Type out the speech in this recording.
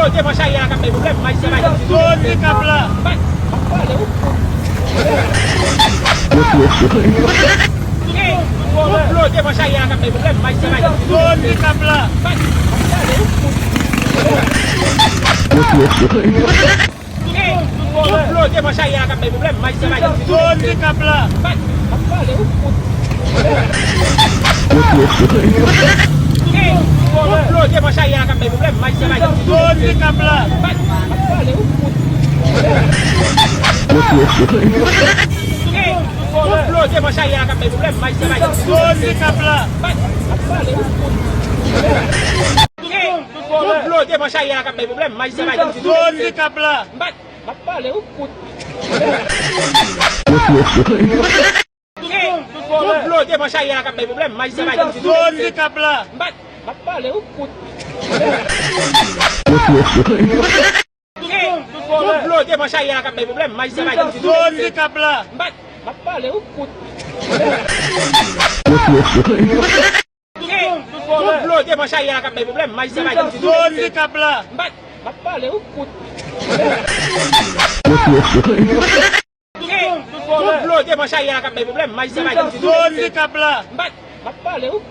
dia mas saya akan problem mais saya vai. Todo cabla. Vai. Valeu. Dia dia mas saya akan problem mais saya vai. Todo cabla. Vai. Valeu. Dia mas saya akan problem mais saya vai. Todo cabla. Vai. Valeu. Dia mas saya akan problem mais saya vai. Todo cabla. Vai. Valeu. Dia mas saya akan problem mais saya vai. Todo cabla. Vai. Valeu. Dia mas saya akan problem mais saya vai. Todo cabla. Vai. Valeu. Dia mas saya akan problem mais saya vai. Todo cabla. Vai. Valeu. Dia mas saya akan problem mais saya vai. Todo cabla. Vai. Valeu. Dia mas saya akan problem mais saya vai. Todo cabla. Vai. Valeu. Dia mas saya akan problem mais saya vai. Todo cabla. Vai. Valeu.